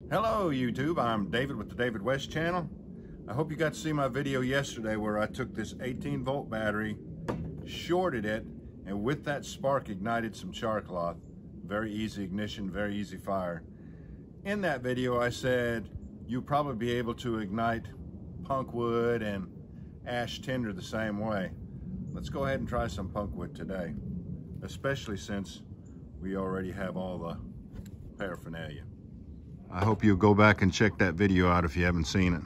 Hello YouTube, I'm David with the David West channel. I hope you got to see my video yesterday where I took this 18-volt battery, shorted it, and with that spark ignited some char cloth. Very easy ignition, very easy fire. In that video I said you'll probably be able to ignite punk wood and Ashed Tinder the same way. Let's go ahead and try some punk wood today, especially since we already have all the paraphernalia. I hope you'll go back and check that video out if you haven't seen it.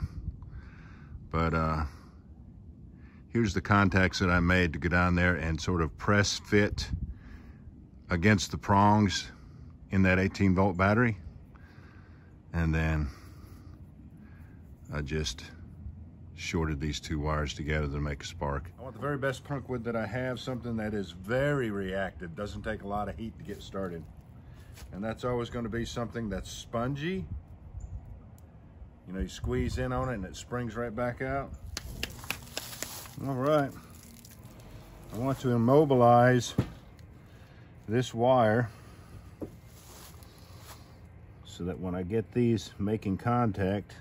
But here's the contacts that I made to go down there and sort of press fit against the prongs in that 18-volt battery. And then I just shorted these two wires together to make a spark. I want the very best punk wood that I have, something that is very reactive, doesn't take a lot of heat to get started. And that's always going to be something that's spongy. You know, you squeeze in on it and it springs right back out. All right. I want to immobilize this wire so that when I get these making contact,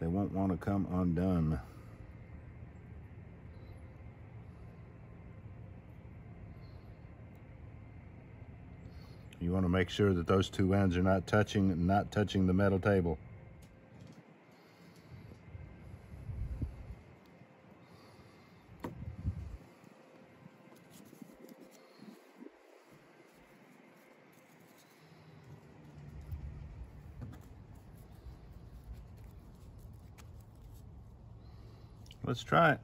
they won't want to come undone. You want to make sure that those two ends are not touching the metal table. Let's try it.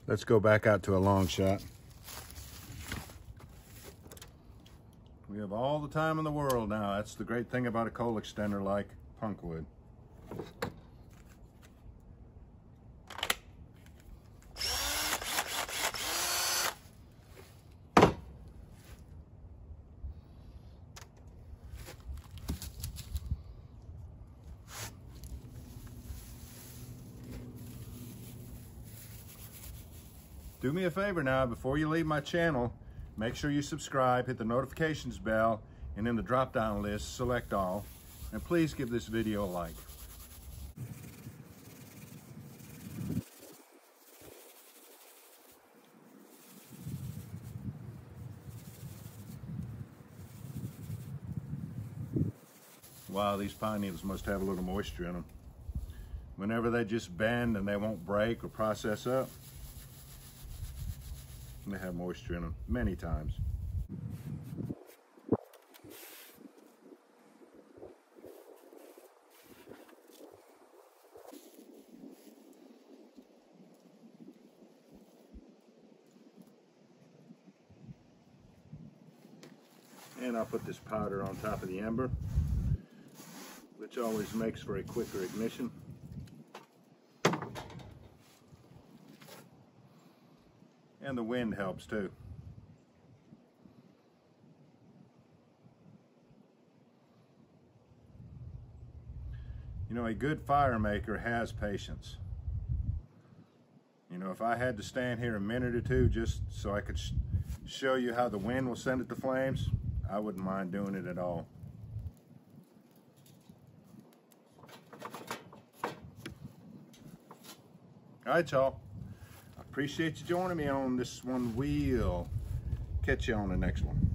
Let's go back out to a long shot. We have all the time in the world now. That's the great thing about a coal extender like punk wood. Do me a favor now, before you leave my channel, make sure you subscribe, hit the notifications bell, and in the drop-down list, select all. And please give this video a like. Wow, these pine needles must have a little moisture in them. Whenever they just bend and they won't break or process up, they have moisture in them many times. And I'll put this powder on top of the ember, which always makes for a quicker ignition. And the wind helps too. You know, a good fire maker has patience. You know, if I had to stand here a minute or two just so I could show you how the wind will send it to flames, I wouldn't mind doing it at all. All right, y'all. Appreciate you joining me on this one. We'll catch you on the next one.